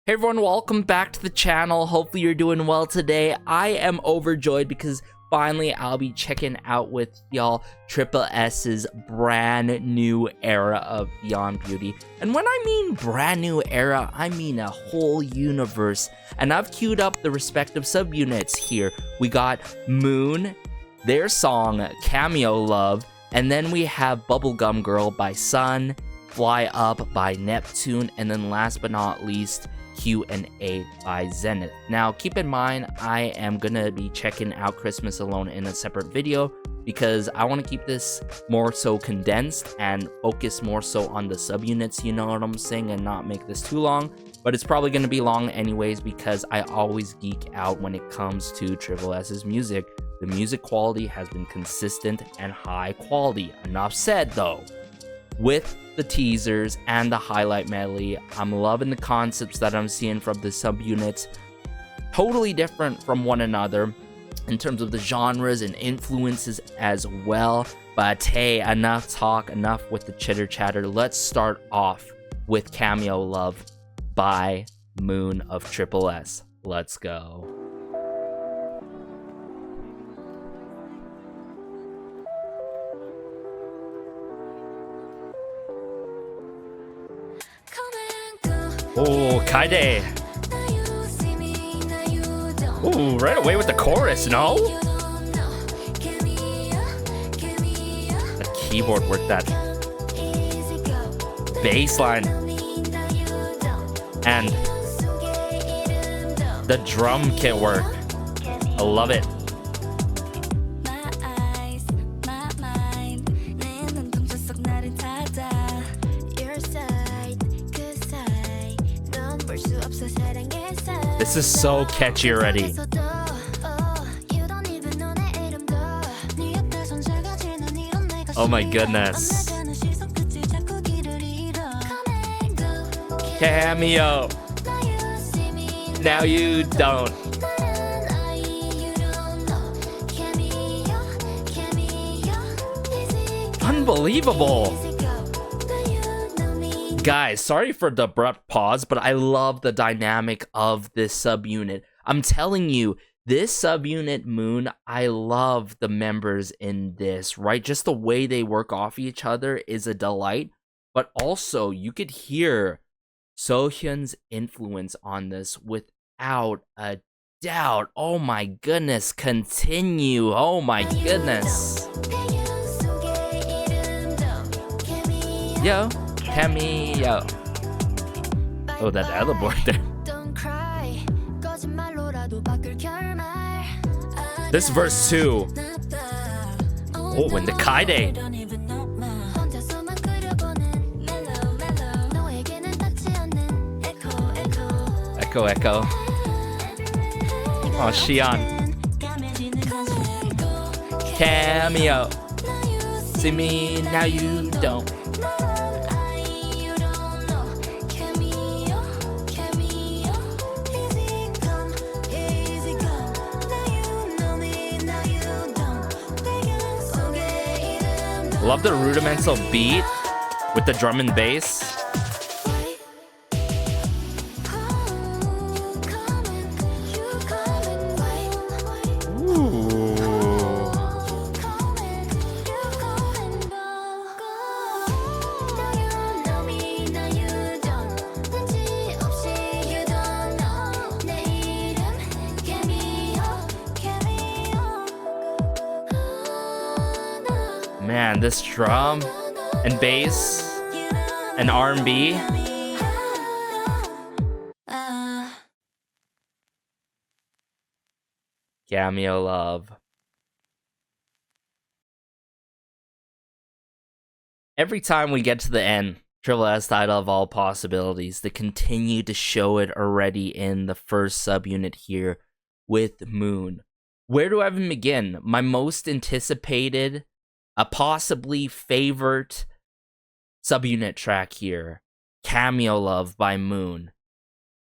Hey everyone, welcome back to the channel. Hopefully you're doing well today. I am overjoyed because finally I'll be checking out with y'all tripleS's brand new era of Beyond Beauty. And when I mean brand new era, I mean a whole universe. And I've queued up the respective subunits here. We got Moon, their song Cameo Love, and then we have Bubblegum Girl by Sun, Fly Up by Neptune, and then last but not least, Q&A by Zenith. Now, keep in mind, I am gonna be checking out Christmas Alone in a separate video because I want to keep this more so condensed and focus more so on the subunits, you know what I'm saying, and not make this too long. But it's probably gonna be long anyways because I always geek out when it comes to tripleS's music. The music quality has been consistent and high quality. Enough said though. With the teasers and the highlight medley, I'm loving the concepts that I'm seeing from the subunits. Totally different from one another in terms of the genres and influences as well. But hey, enough talk, enough with the chitter chatter. Let's start off with Cameo Love by Moon of tripleS. Let's go. Oh, Kaide. Ooh, right away with the chorus, no? The keyboard work, that bass line. And the drum kit work. I love it. This is so catchy already. Oh my goodness. Cameo. Now you don't. Unbelievable. Guys, sorry for the abrupt pause, but I love the dynamic of this subunit. I'm telling you, this subunit Moon, I love the members in this, right? Just the way they work off each other is a delight. But also, you could hear Sohyun's influence on this without a doubt. Oh my goodness, continue. Oh my goodness. Yo. Cameo. Oh, that other board there. This verse too. Oh, and the Kaide. Echo, echo. Oh, Siang. Cameo. See me, now you don't. Love the rudimental beat with the drum and bass. Ooh. Man, this drum and bass and R&B. Cameo Love. Every time we get to the end, tripleS title of all possibilities, they continue to show it already in the first subunit here with Moon. Where do I even begin? My most anticipated, a possibly favorite subunit track here, Cameo Love by Moon.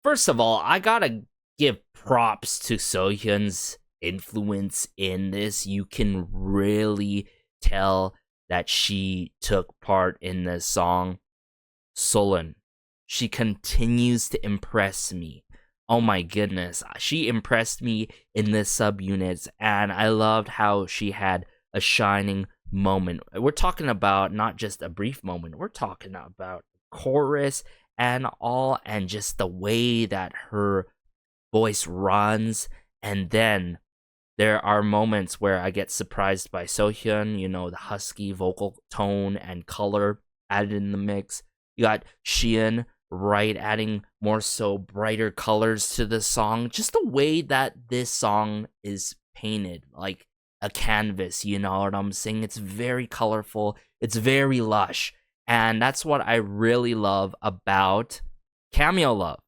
First of all, I gotta give props to Sohyun's influence in this. You can really tell that she took part in this song. Solon. she continues to impress me. Oh my goodness, she impressed me in this subunit, and I loved how she had a shining moment. We're talking about not just a brief moment, we're talking about chorus and all, and just the way that her voice runs. And then there are moments where I get surprised by Sohyun, you know, the husky vocal tone and color added in the mix. You got Sheehan, right, adding more so brighter colors to the song. Just the way that this song is painted, like a canvas, you know what I'm saying? It's very colorful, it's very lush, and that's what I really love about Cameo Love.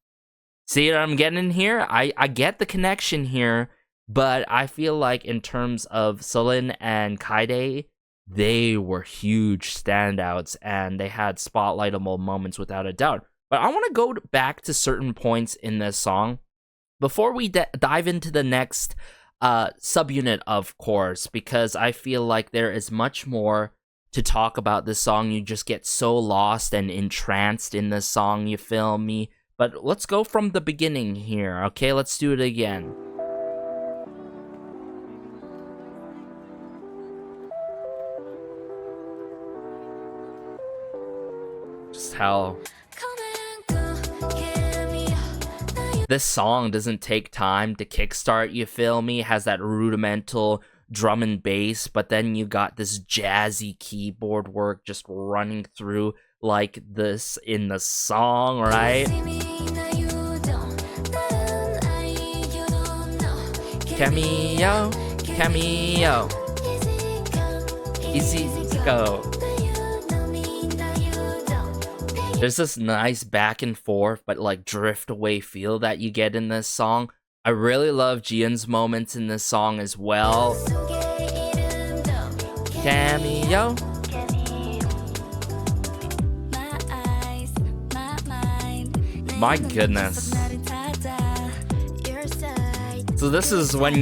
See what I'm getting here? I get the connection here, but I feel like in terms of Solin and Kaide, they were huge standouts, and they had spotlightable moments without a doubt. But I want to go back to certain points in this song before we dive into the next subunit, of course, because I feel like there is much more to talk about this song. You just get so lost and entranced in this song, you feel me? But let's go from the beginning here, okay? Let's do it again. Just how this song doesn't take time to kickstart, you feel me? It has that rudimental drum and bass, but then you got this jazzy keyboard work just running through like this in the song, right? Cameo, cameo, easy go. There's this nice back and forth, but like drift away feel that you get in this song. I really love Jian's moments in this song as well. Cameo. My goodness. So this is what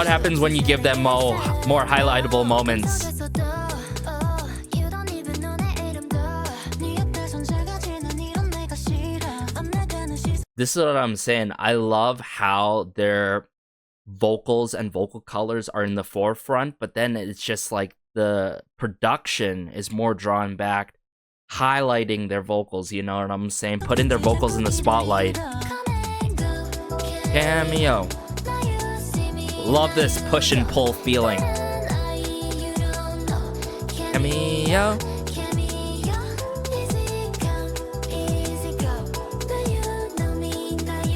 happens when you give them more highlightable moments. This is what I'm saying. I love how their vocals and vocal colors are in the forefront, but then it's just like the production is more drawn back, highlighting their vocals, you know what I'm saying? Putting their vocals in the spotlight. Cameo. Love this push and pull feeling. Cameo.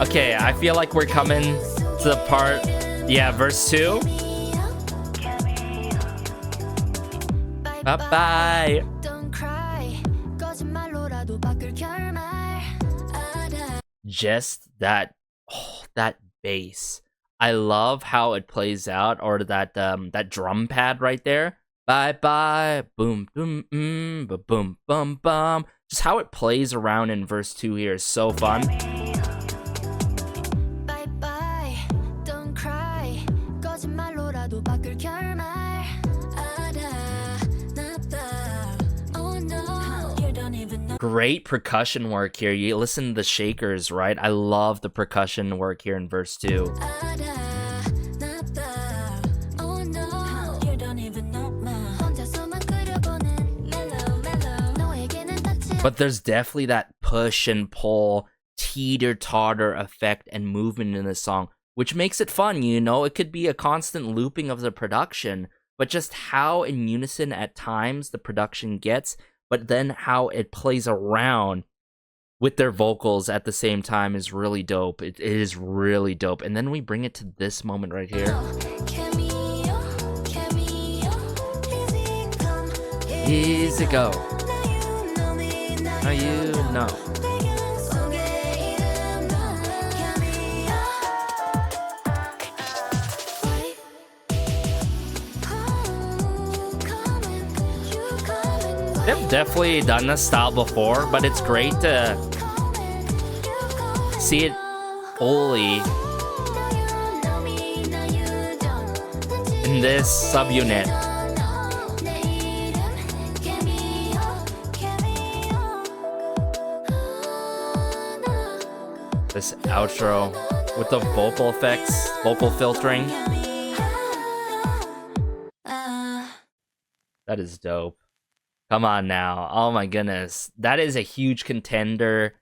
Okay, I feel like we're coming to the part, yeah, verse 2. Bye-bye. Just that bass. I love how it plays out, or that drum pad right there. Bye-bye, boom, boom, boom, boom, boom. Just how it plays around in verse 2 here is so fun. Great percussion work here. You listen to the shakers, right? I love the percussion work here in verse 2. But there's definitely that push and pull, teeter-totter effect and movement in the song, which makes it fun, you know? It could be a constant looping of the production, but just how in unison at times the production gets, but then how it plays around with their vocals at the same time is really dope. It is really dope. And then we bring it to this moment right here. Easy go. Now you know. They've definitely done this style before, but it's great to see it fully in this subunit. This outro with the vocal effects, vocal filtering. That is dope. Come on now. Oh my goodness. That is a huge contender.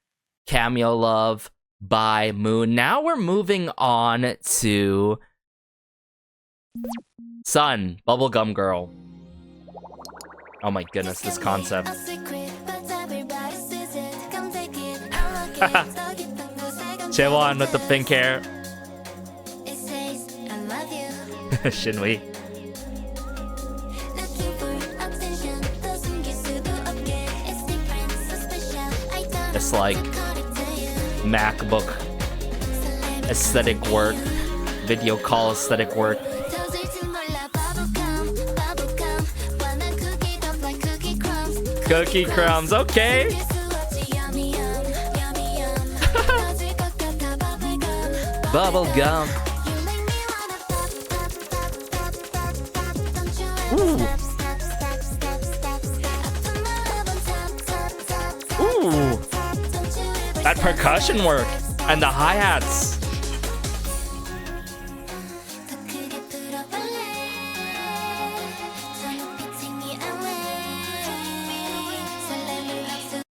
Cameo Love by Moon. Now we're moving on to Sun, Bubblegum Girl. Oh my goodness, this concept. Jaewon with the pink hair. Shinwi. It's like MacBook aesthetic work, video call aesthetic work. Cookie crumbs, okay. Bubble gum. Ooh. Ooh. That percussion work and the hi-hats.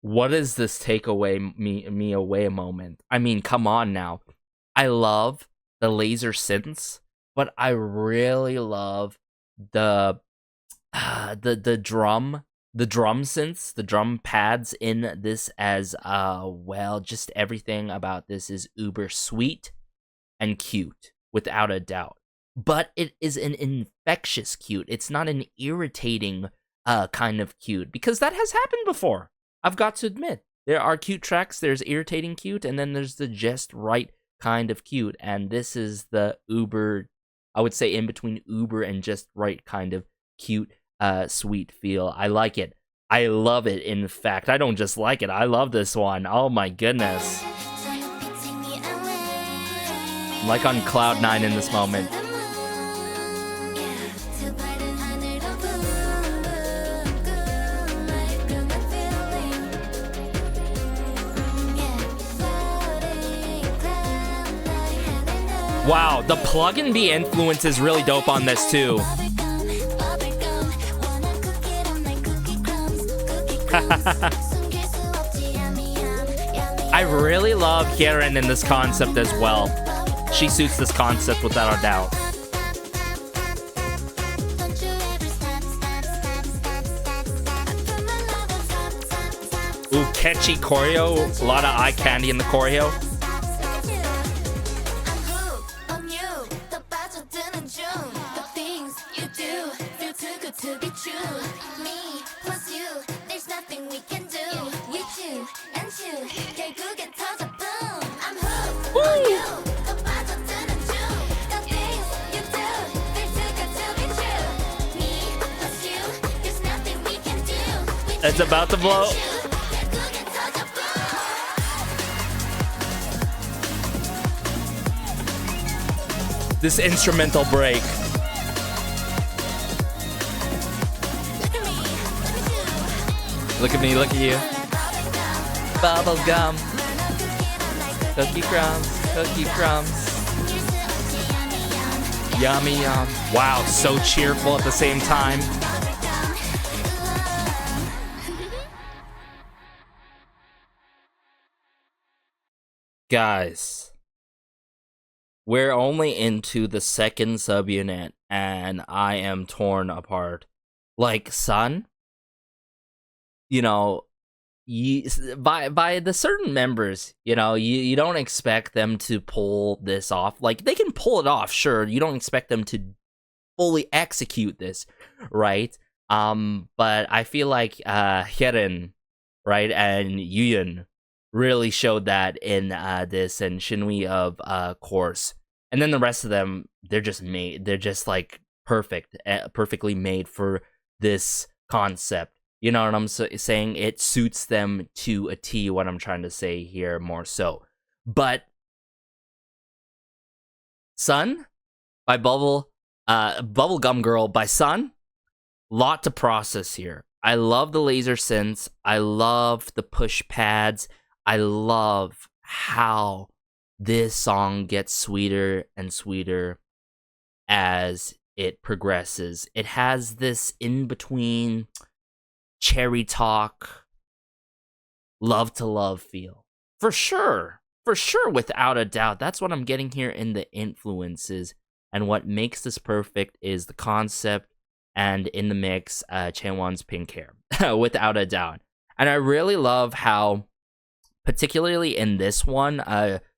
What is this take away me away moment? I mean, come on now. I love the laser synths, but I really love the drum synths, the drum pads in this as well. Just everything about this is uber sweet and cute, without a doubt. But it is an infectious cute. It's not an irritating kind of cute, because that has happened before. I've got to admit, there are cute tracks, there's irritating cute, and then there's the just right kind of cute, and this is the uber, I would say in between uber and just right kind of cute, sweet feel. I like it. I love it. In fact, I don't just like it, I love this one. Oh my goodness. I'm like on cloud 9 in this moment. Wow, the plug-in B influence is really dope on this too. I really love Karen in this concept as well. She suits this concept without a doubt. Ooh, catchy choreo. A lot of eye candy in the choreo. It's about to blow. This instrumental break. Look at me, look at you. Bubble gum. Cookie crumbs, cookie crumbs. Yummy yum. Wow, so cheerful at the same time. Guys, we're only into the second subunit, and I am torn apart. Like, Sun, you know, by the certain members, you know, you don't expect them to pull this off. Like, they can pull it off, sure. You don't expect them to fully execute this, right? But I feel like Hyeren, right, and Yuyun really showed that in this, and Shinwi of course, and then the rest of them, they're just like perfectly made for this concept. You know what I'm saying? It suits them to a T, what I'm trying to say here more so. But Sun by Bubblegum Girl by Sun, lot to process here. I love the laser synths, I love the push pads, I love how this song gets sweeter and sweeter as it progresses. It has this in-between cherry talk, love to love feel. For sure, without a doubt. That's what I'm getting here in the influences. And what makes this perfect is the concept and in the mix, Chaewon's pink hair, without a doubt. And I really love how, particularly in this one,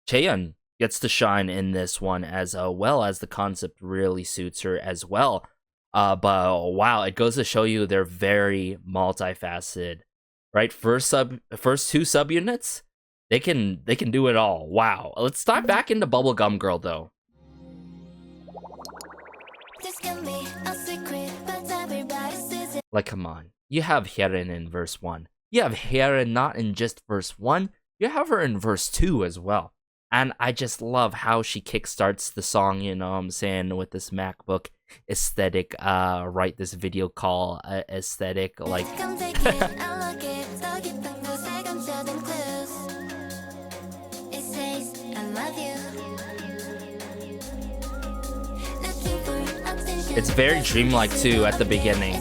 Chaeyeon gets to shine in this one as well, as the concept really suits her as well. But wow, it goes to show you they're very multifaceted, right? First two subunits, they can do it all. Wow. Let's dive back into Bubblegum Girl though. Like, come on. You have Hyeren in verse 1. You have Hyeren not in just verse 1, you have her in verse 2 as well. And I just love how she kickstarts the song, you know what I'm saying, with this MacBook aesthetic, right? This video call aesthetic, like... It's very dreamlike too at the beginning.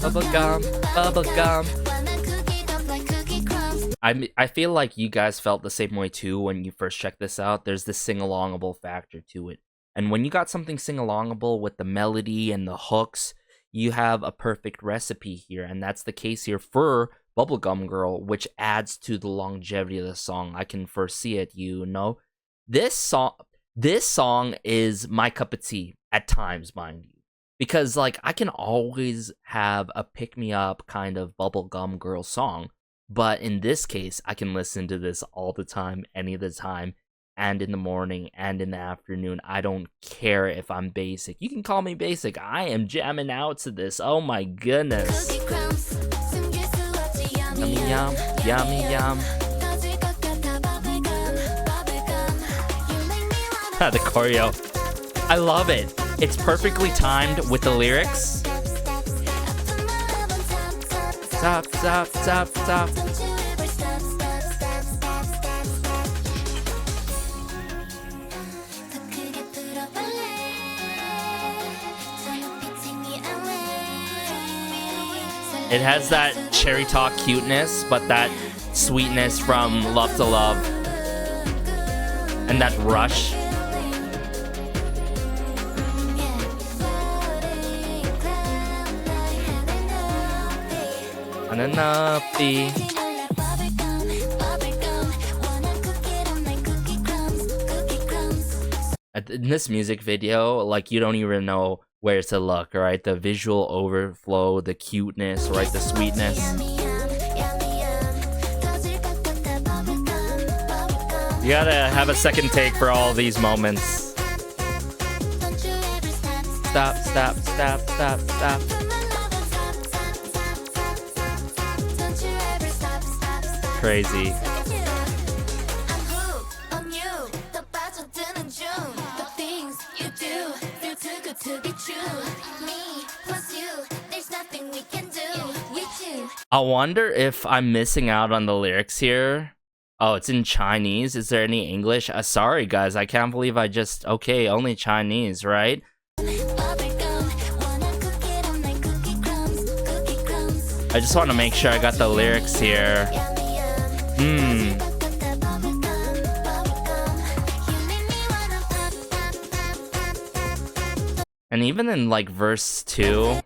Bubblegum. I feel like you guys felt the same way too when you first checked this out. There's this sing-alongable factor to it. And when you got something sing-alongable with the melody and the hooks, you have a perfect recipe here. And that's the case here for Bubblegum Girl, which adds to the longevity of the song. I can foresee it, you know. This song is my cup of tea at times, mind you. Because, like, I can always have a pick-me-up kind of Bubblegum Girl song. But in this case, I can listen to this all the time, any of the time. And in the morning, and in the afternoon. I don't care if I'm basic. You can call me basic. I am jamming out to this. Oh my goodness. Yummy yum, yummy yum. The choreo. I love it. It's perfectly timed with the lyrics. Stop, stop, stop, stop. It has that cherry talk cuteness, but that sweetness from Love to Love. And that rush. In this music video, like, you don't even know where to look, right? The visual overflow, the cuteness, right? The sweetness. You gotta have a second take for all these moments. Stop, stop, stop, stop, stop. Crazy. I wonder if I'm missing out on the lyrics here. Oh, it's in Chinese. Is there any English? Sorry, guys. I can't believe I just... Okay, only Chinese, right? I just want to make sure I got the lyrics here. And even in, like, verse 2...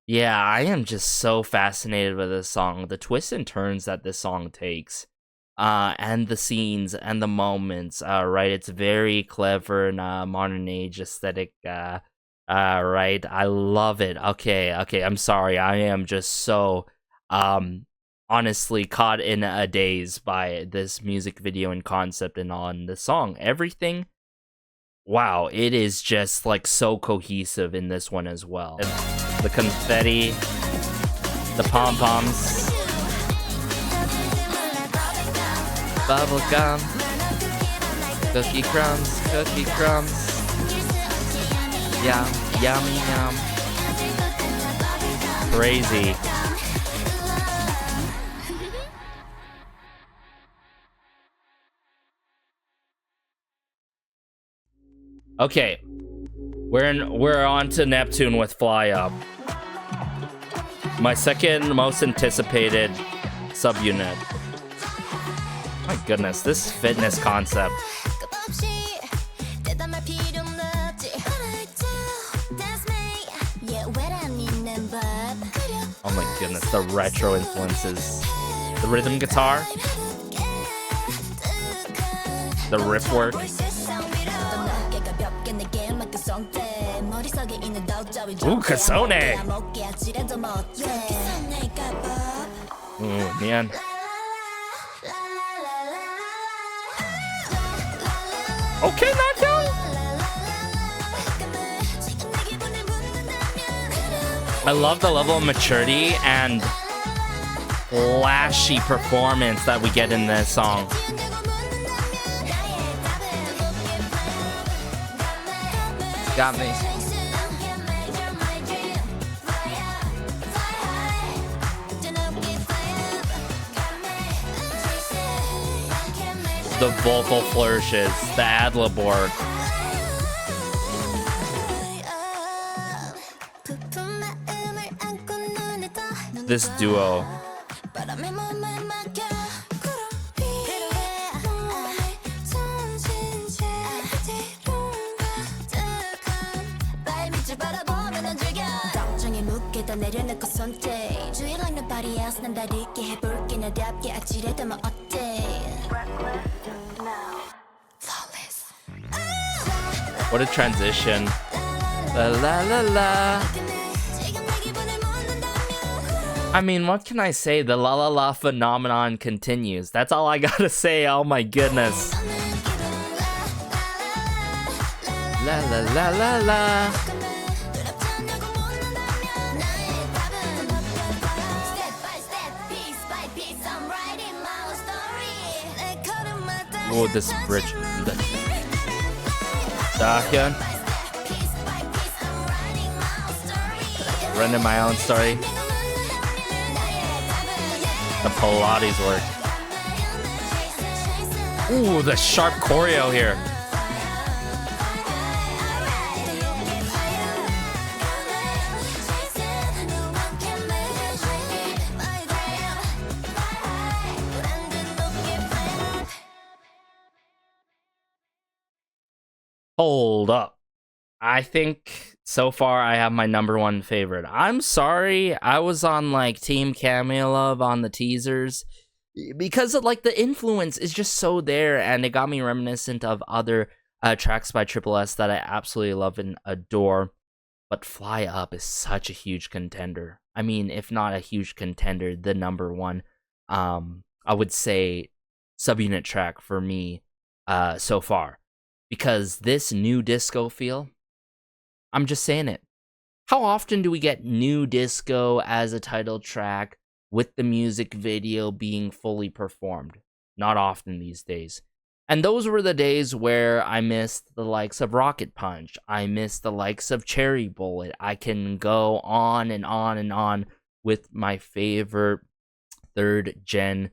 Yeah, I am just so fascinated with this song. The twists and turns that this song takes. And the scenes and the moments, right? It's very clever and modern age aesthetic, right? I love it. Okay, I'm sorry. I am just so, honestly caught in a daze by this music video and concept and on the song. Everything, wow, it is just, like, so cohesive in this one as well. The confetti, The pom-poms. Bubble gum. Cookie crumbs, cookie crumbs. Yum, yummy, yum. Crazy. Okay, we're on to Neptune with Fly Up. My second most anticipated subunit. My goodness, this fitness concept. Oh my goodness, the retro influences. The rhythm guitar. The riff work. Ooh, Kasone! Ooh, man. Okay, not down. I love the level of maturity and flashy performance that we get in this song. Got me. The vocal flourishes, the ad-lib work. This duo. What a transition. La la la la. I mean, what can I say? The la la la phenomenon continues. That's all I gotta say. Oh my goodness. La la la la la. Oh, this bridge. Daria. Running my own story. The Pilates work. Ooh, the sharp choreo here. Hold up. I think so far I have my number one favorite. I'm sorry, I was on like Team Cameo Love on the teasers because of like the influence is just so there, and it got me reminiscent of other tracks by tripleS that I absolutely love and adore. But Fly Up is such a huge contender. I mean, if not a huge contender, the number one, I would say, subunit track for me so far. Because this new disco feel, I'm just saying it. How often do we get new disco as a title track with the music video being fully performed? Not often these days. And those were the days where I missed the likes of Rocket Punch. I missed the likes of Cherry Bullet. I can go on and on and on with my favorite third gen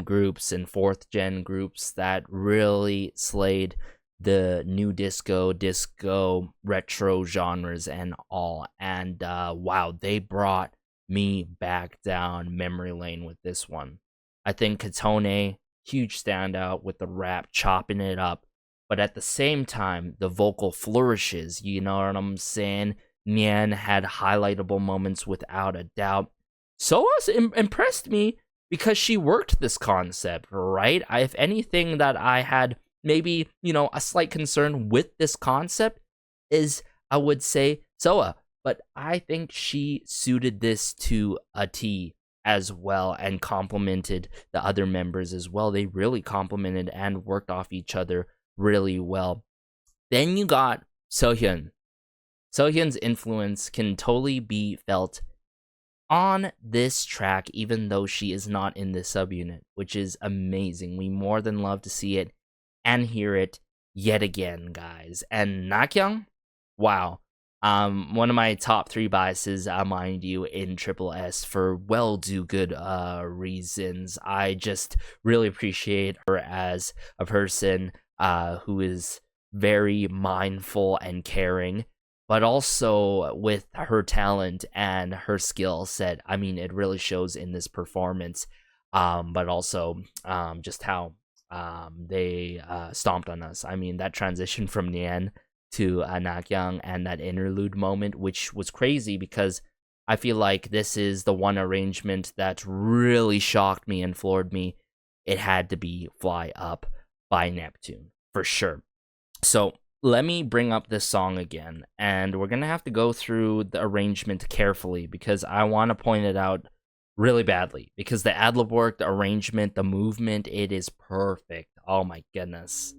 groups and fourth gen groups that really slayed the new disco, retro genres and all. And wow, they brought me back down memory lane with this one. I think Katone, huge standout with the rap, chopping it up. But at the same time, the vocal flourishes, you know what I'm saying? Nyaaa had highlightable moments without a doubt. Soa's impressed me because she worked this concept, right? If anything that I had maybe, you know, a slight concern with this concept is, I would say, Soa. But I think she suited this to a T as well and complemented the other members as well. They really complemented and worked off each other really well. Then you got Sohyun. Sohyun's influence can totally be felt on this track, even though she is not in this subunit, which is amazing. We more than love to see it and hear it yet again, guys. And Nakyang, wow. One of my top 3 biases, mind you, in tripleS for good reasons. I just really appreciate her as a person who is very mindful and caring, but also with her talent and her skill set. I mean, it really shows in this performance, but also just how they stomped on us. I mean, that transition from Nyaaa to Nakyang and that interlude moment, which was crazy because I feel like this is the one arrangement that really shocked me and floored me. It had to be Fly Up by Neptune, for sure. So let me bring up this song again, and we're going to have to go through the arrangement carefully because I want to point it out really badly because the ad-lib work, the arrangement, the movement, it is perfect. Oh my goodness.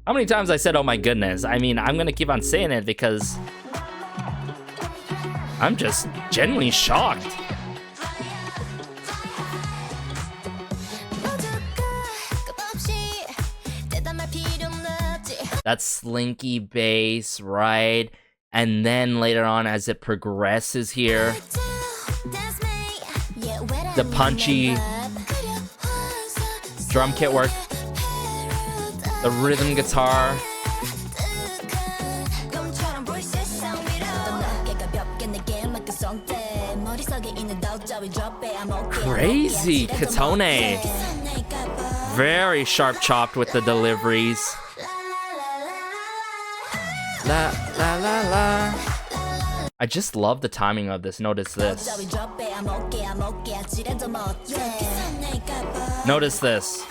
How many times I said, oh my goodness? I mean, I'm going to keep on saying it because I'm just genuinely shocked. That slinky bass, right? And then later on, as it progresses here, the punchy drum kit work, the rhythm guitar. Crazy Katone. Very sharp chopped with the deliveries. La la la la. I just love the timing of this. Notice this. Notice this.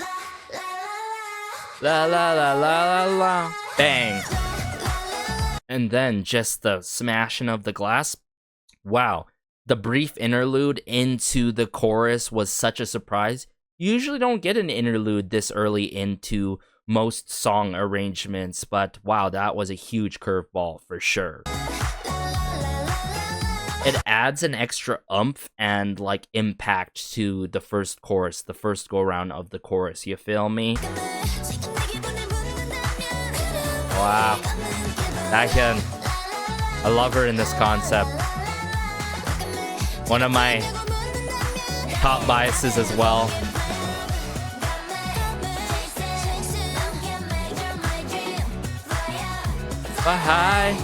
La la la la la la. Bang. And then just the smashing of the glass. Wow. The brief interlude into the chorus was such a surprise. You usually don't get an interlude this early into most song arrangements, but wow, that was a huge curveball for sure. It adds an extra oomph and like impact to the first chorus, the first go round of the chorus, you feel me? Wow. Again, I love her in this concept. One of my top biases as well. Hi.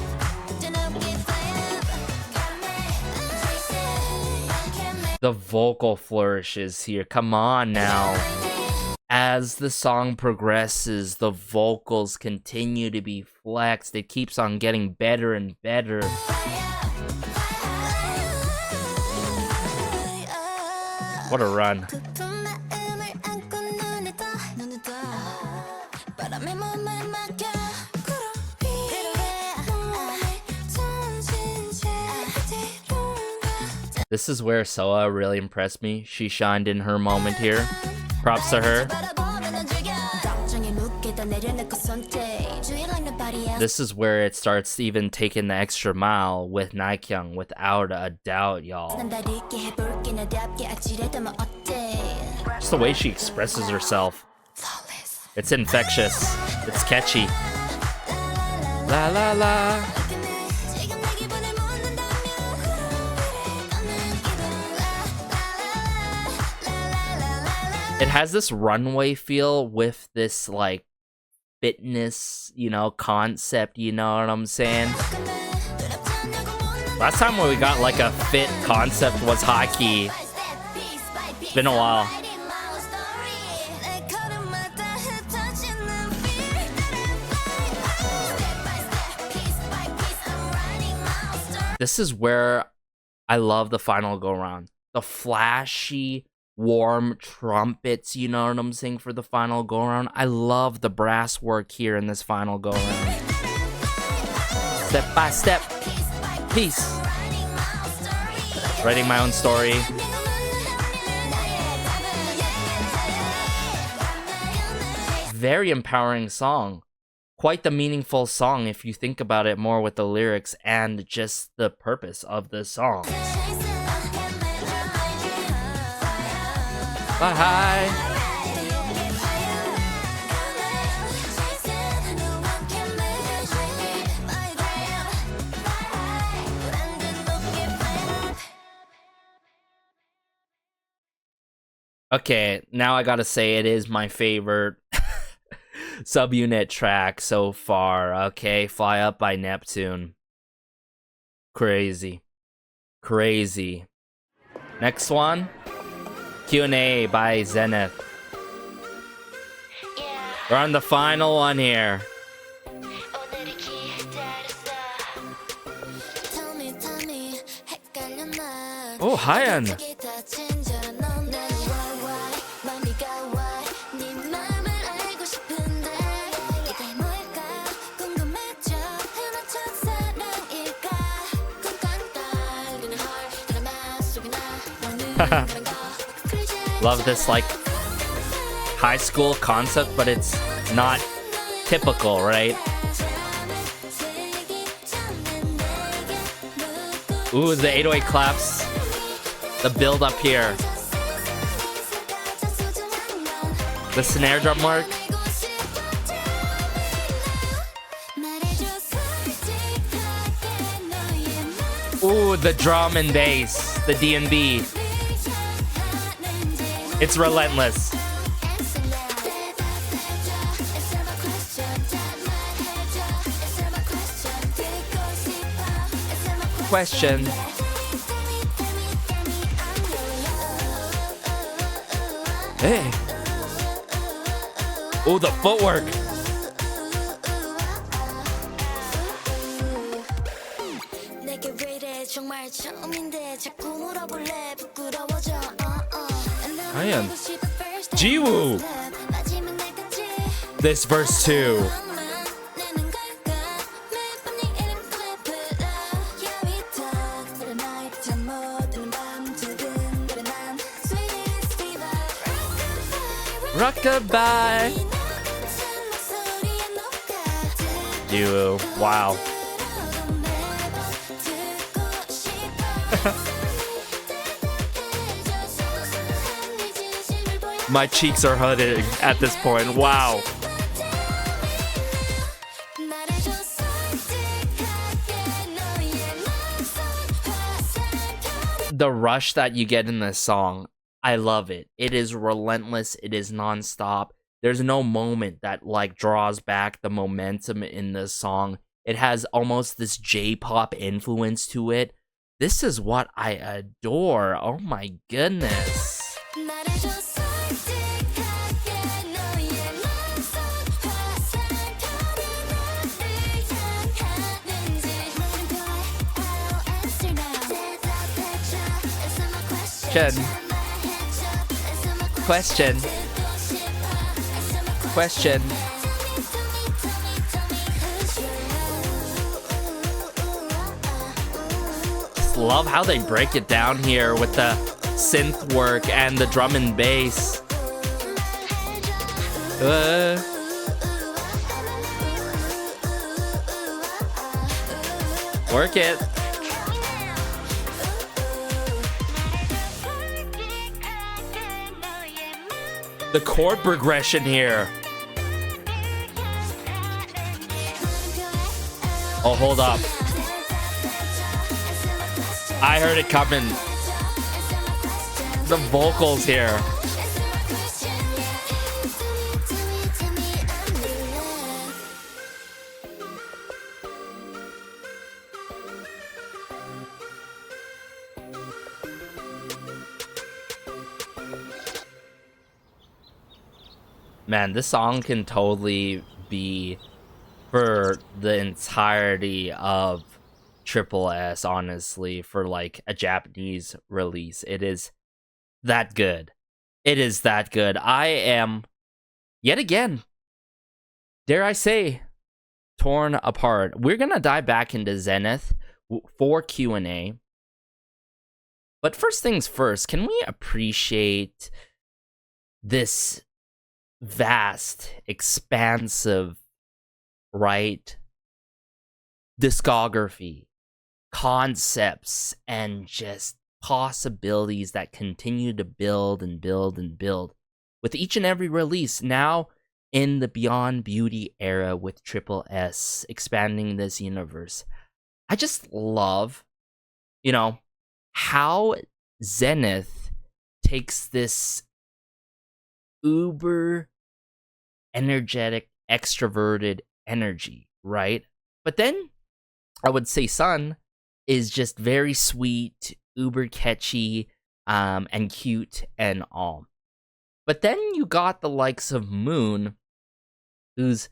The vocal flourishes here. Come on now. As the song progresses, the vocals continue to be flexed. It keeps on getting better and better. What a run. This is where Soa really impressed me. She shined in her moment here. Props to her. This is where it starts even taking the extra mile with Nakyang, without a doubt, y'all. Just the way she expresses herself. It's infectious. It's catchy. La la la. It has this runway feel with this like fitness, you know, concept, you know what I'm saying? Last time when we got like a fit concept was hockey. It's been a while. This is where I love the final go round. The flashy, warm trumpets, you know what I'm saying, for the final go around. I love the brass work here in this final go around. Step by step, peace. Writing my own story. Very empowering song. Quite the meaningful song if you think about it more with the lyrics and just the purpose of the song. Bye. Hi. Okay, now I gotta say it is my favorite subunit track so far. Okay, Fly Up by Neptune. Crazy. Crazy. Next one, Q&A by Zenith. We're on the final one here. Oh, Hyan. Love this like high school concept, but it's not typical, right? Ooh, the 808 claps. The build up here. The snare drum work. Ooh, the drum and bass. The D&B. It's relentless. Question. Hey. Oh, the footwork. Hyan. Jiwoo. This verse too. Rockabye. Duo. Wow. My cheeks are hurting at this point. Wow. The rush that you get in this song, I love it. It is relentless. It is nonstop. There's no moment that like draws back the momentum in this song. It has almost this J-pop influence to it. This is what I adore. Oh my goodness. Question. Just love how they break it down here with the synth work and the drum and bass. Work it. The chord progression here. Oh, hold up. I heard it coming. The vocals here. Man, this song can totally be for the entirety of tripleS, honestly, for like a Japanese release. It is that good. It is that good. I am, yet again, dare I say, torn apart. We're gonna dive back into Zenith for Q&A. But first things first, can we appreciate this vast, expansive, right, discography, concepts, and just possibilities that continue to build and build and build with each and every release. Now in the Beyond Beauty era with tripleS expanding this universe, I just love, you know, how Zenith takes this uber energetic, extroverted energy, right? But then I would say Sun is just very sweet, uber catchy, and cute and all. But then you got the likes of Moon, there's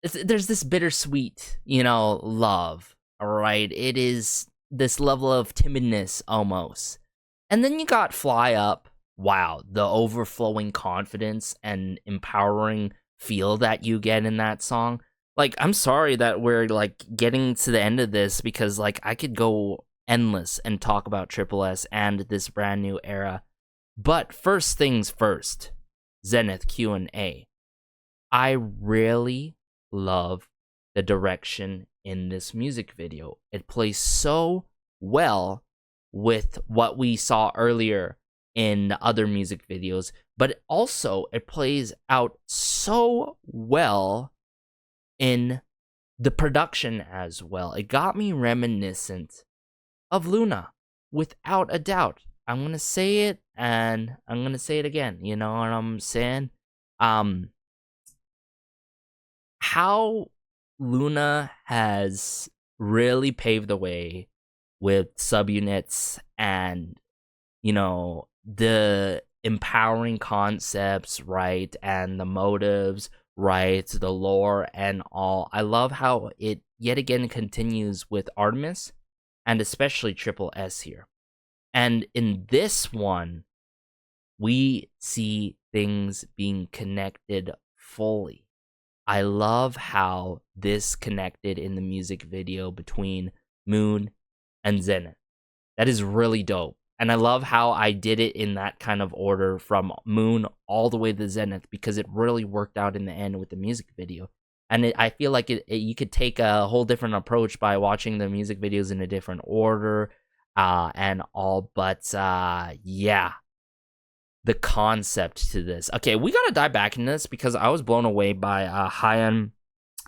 this bittersweet, you know, love, alright? It is this level of timidness almost. And then you got Fly Up. Wow, the overflowing confidence and empowering feel that you get in that song. Like, I'm sorry that we're, like, getting to the end of this because, like, I could go endless and talk about tripleS and this brand new era. But first things first, Zenith Q&A. I really love the direction in this music video. It plays so well with what we saw earlier in other music videos, but also it plays out so well in the production as well. It got me reminiscent of Luna, without a doubt. I'm gonna say it, and I'm gonna say it again. You know what I'm saying? How Luna has really paved the way with subunits and, you know, the empowering concepts, right? And the motives, right? The lore and all. I love how it yet again continues with Artemis and especially tripleS here. And in this one, we see things being connected fully. I love how this connected in the music video between Moon and Zenith. That is really dope. And I love how I did it in that kind of order from Moon all the way to Zenith because it really worked out in the end with the music video. And I feel like you could take a whole different approach by watching the music videos in a different order and all. But yeah, the concept to this. Okay, we gotta dive back in this because I was blown away by Hyeon.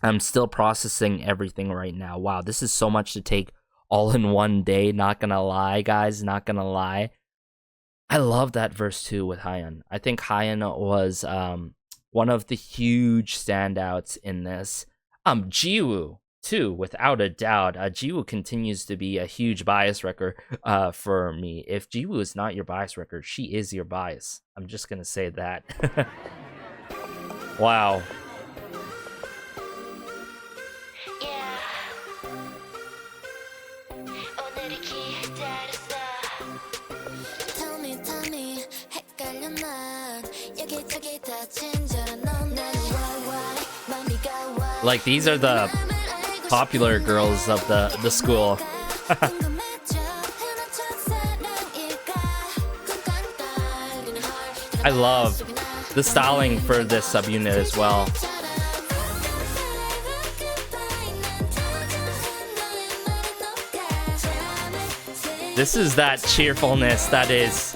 I'm still processing everything right now. Wow, this is so much to take all in one day, not gonna lie, guys, not gonna lie. I love that verse too with Hyeon. I think Hyeon was one of the huge standouts in this. Jiwoo too, without a doubt. Jiwoo continues to be a huge bias wrecker for me. If Jiwoo is not your bias wrecker, she is your bias. I'm just gonna say that. Wow. Like, these are the popular girls of the school. I love the styling for this subunit as well. This is that cheerfulness that is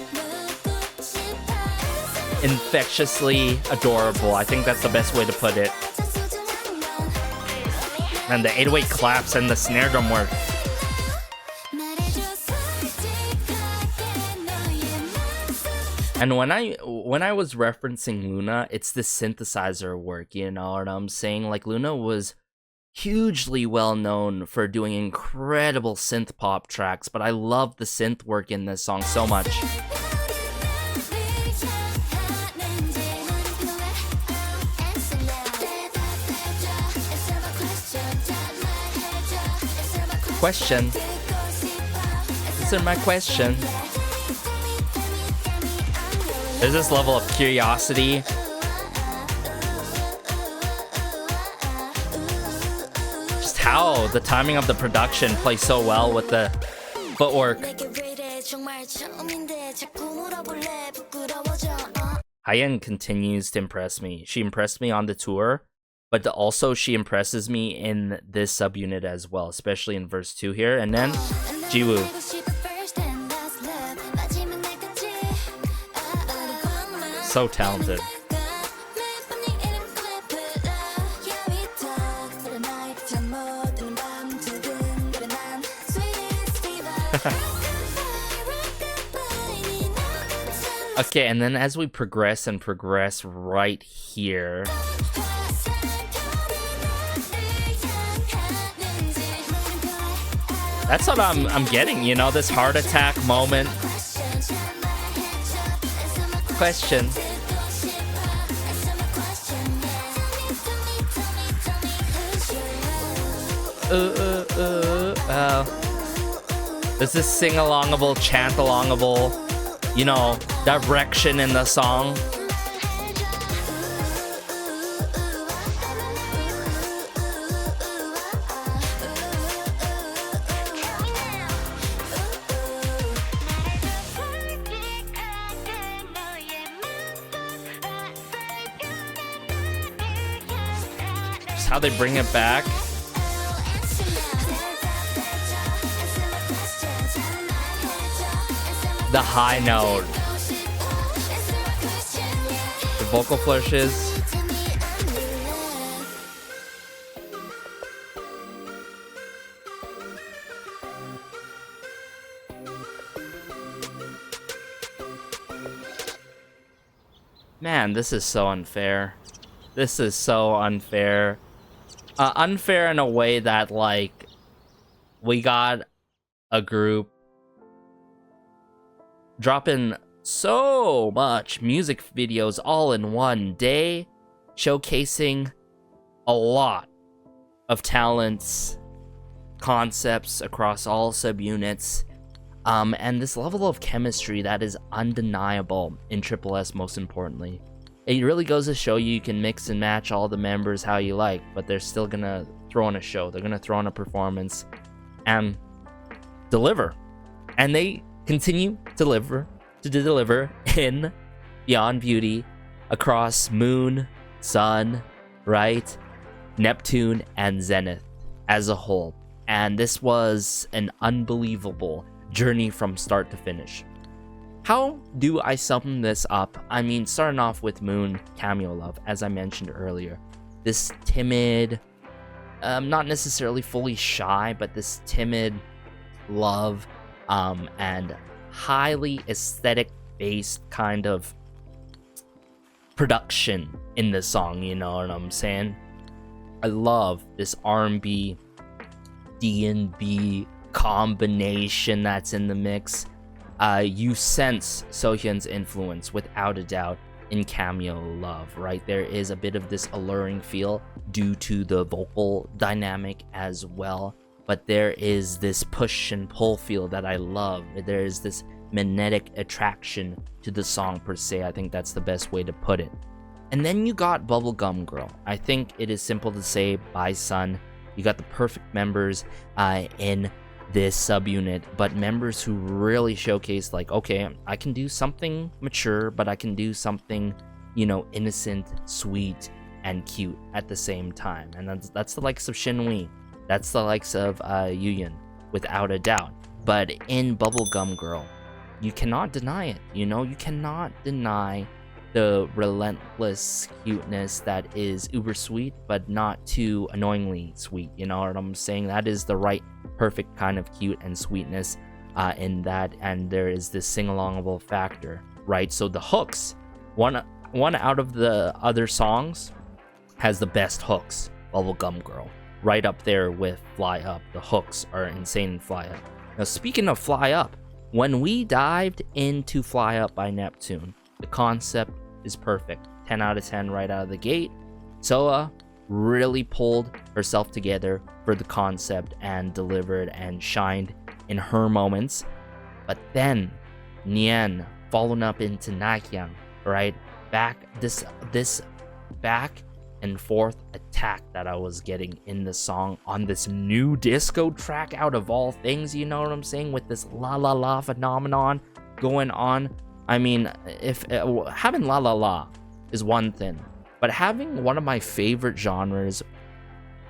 infectiously adorable. I think that's the best way to put it. And the 808 claps and the snare drum work. And when I was referencing Luna, it's the synthesizer work, you know what I'm saying? Like, Luna was hugely well known for doing incredible synth pop tracks, but I love the synth work in this song so much. Question. Answer my question. There's this level of curiosity. Just how the timing of the production plays so well with the footwork. Hyeon continues to impress me. She impressed me on the tour, but also she impresses me in this subunit as well, especially in verse 2 here. And then Jiwoo. So talented. Okay, and then as we progress and progress right here, that's what I'm getting, you know, this heart attack moment. Question. There's this sing-alongable, chant-alongable, you know, direction in the song. Just how they bring it back. The high note. The vocal flourishes. Man, this is so unfair. This is so unfair. Unfair in a way that, like, we got a group dropping so much music videos all in one day, showcasing a lot of talents, concepts across all subunits, and this level of chemistry that is undeniable in tripleS. Most importantly, it really goes to show you can mix and match all the members how you like, but they're still gonna throw on a show, they're gonna throw on a performance and deliver, and they continue to deliver in Beyond Beauty across Moon, Sun, right, Neptune, and Zenith as a whole. And this was an unbelievable journey from start to finish. How do I sum this up? I mean, starting off with Moon, Cameo Love, as I mentioned earlier. This timid, not necessarily fully shy, but this timid love, and highly aesthetic based kind of production in the song, you know what I'm saying? I love this R&B D&B combination that's in the mix. You sense Sohyun's influence without a doubt in Cameo Love, right? There is a bit of this alluring feel due to the vocal dynamic as well. But there is this push and pull feel that I love. There is this magnetic attraction to the song per se. I think that's the best way to put it. And then you got Bubblegum Girl. I think it is simple to say by Sun. You got the perfect members in this subunit, but members who really showcase, like, okay, I can do something mature, but I can do something, you know, innocent, sweet, and cute at the same time. And that's the likes of Shinwi. That's the likes of Yuyun, without a doubt. But in Bubblegum Girl, you cannot deny it, you know? You cannot deny the relentless cuteness that is uber sweet, but not too annoyingly sweet, you know what I'm saying? That is the right, perfect kind of cute and sweetness in that, and there is this sing-alongable factor, right? So the hooks, one out of the other songs has the best hooks, Bubblegum Girl. Right up there with Fly Up. The hooks are insane in Fly Up. Now, speaking of Fly Up, when we dived into Fly Up by Neptune, the concept is perfect. 10 out of 10 right out of the gate. Soa really pulled herself together for the concept and delivered and shined in her moments. But then, Nyaaa following up into Nyaaa, right? This back and forth attack that I was getting in the song on this new disco track out of all things, you know what I'm saying, with this la la la phenomenon going on. I mean, if having la la la is one thing, but having one of my favorite genres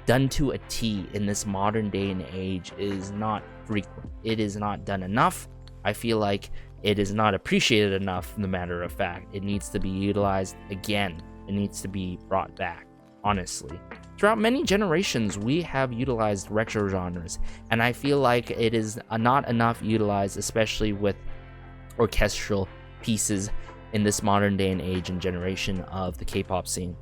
done to a T in this modern day and age is not frequent. It is not done enough. I feel like it is not appreciated enough, the matter of fact. It needs to be utilized again. It needs to be brought back, honestly. Throughout many generations, we have utilized retro genres, and I feel like it is not enough utilized, especially with orchestral pieces in this modern day and age and generation of the K-pop scene.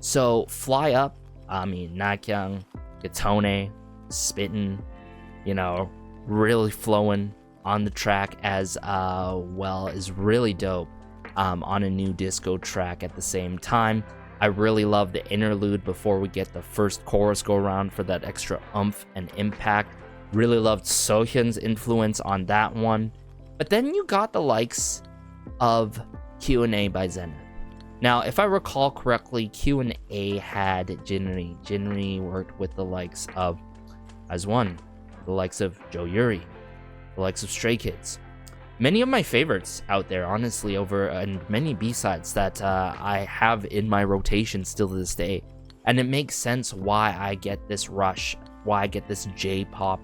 So Fly Up, Nakyang, Gatone, spitting, really flowing on the track as well is really dope on a new disco track at the same time. I really love the interlude before we get the first chorus go around for that extra oomph and impact. Really loved Sohyun's influence on that one. But then you got the likes of Q&A by Zenith. Now, if I recall correctly, Q&A had Jinri. Jinri worked with the likes of As1, the likes of Joe Yuri, the likes of Stray Kids. Many of my favorites out there, honestly, and many B-sides that I have in my rotation still to this day. And it makes sense why I get this rush, why I get this J-pop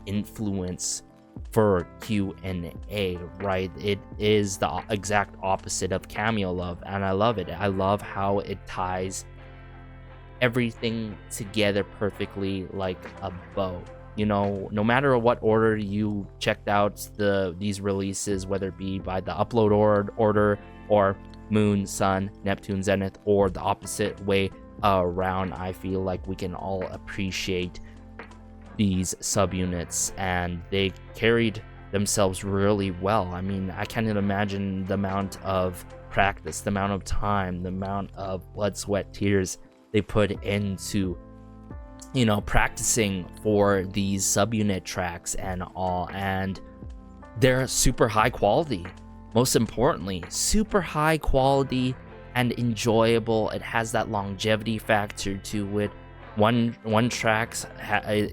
influence for Q&A, right? It is the exact opposite of Cameo Love, and I love it. I love how it ties everything together perfectly like a bow. No matter what order you checked out these releases, whether it be by the upload order or Moon, Sun, Neptune, Zenith, or the opposite way around, I feel like we can all appreciate these subunits, and they carried themselves really well. I can't even imagine the amount of practice, the amount of time, the amount of blood, sweat, tears they put into practicing for these subunit tracks and all, and they're super high quality. Most importantly, super high quality and enjoyable. It has that longevity factor to it. One track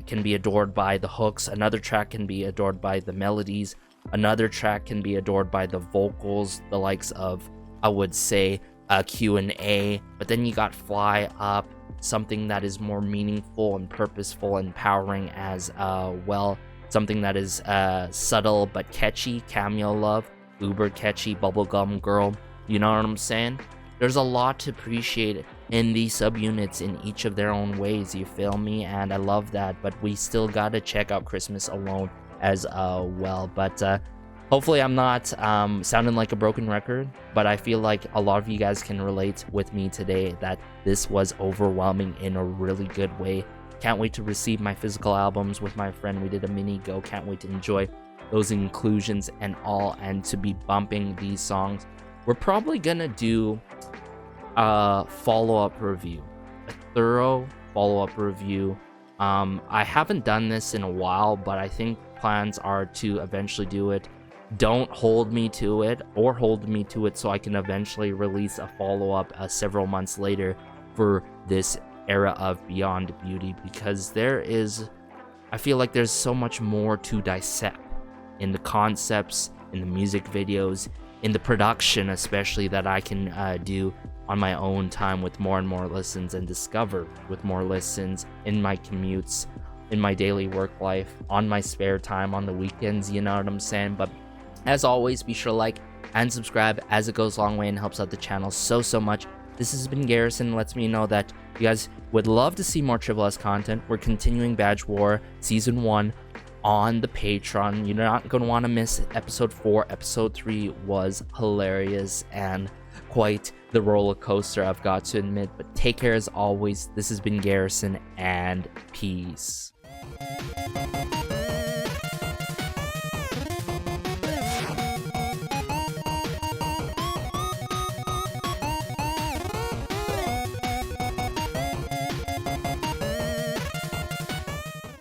can be adored by the hooks, another track can be adored by the melodies, another track can be adored by the vocals, the likes of, I would say, Q&A, but then you got Fly Up, something that is more meaningful and purposeful and empowering as well, something that is subtle but catchy, Cameo Love, uber catchy, Bubblegum Girl, you know what I'm saying? There's a lot to appreciate in these subunits in each of their own ways, you feel me? And I love that, but we still gotta check out Christmas Alone as well. But hopefully I'm not sounding like a broken record, but I feel like a lot of you guys can relate with me today that this was overwhelming in a really good way. Can't wait to receive my physical albums with my friend. We did a mini go. Can't wait to enjoy those inclusions and all, and to be bumping these songs. We're probably gonna do a follow-up review, a thorough follow-up review. I haven't done this in a while, but I think plans are to eventually do it. Don't hold me to it, or hold me to it so I can eventually release a follow-up several months later for this era of Beyond Beauty, because I feel like there's so much more to dissect in the concepts, in the music videos, in the production especially, that I can do on my own time with more and more listens, and discover with more listens in my commutes, in my daily work life, on my spare time, on the weekends, you know what I'm saying? But as always, be sure to like and subscribe, as it goes a long way and helps out the channel so much. This has been Garrison. Lets me know that you guys would love to see more TRIPLES content. We're continuing Badge War Season 1 on the Patreon. You're not going to want to miss episode 4. Episode 3 was hilarious and quite the roller coaster, I've got to admit. But take care as always. This has been Garrison, and peace.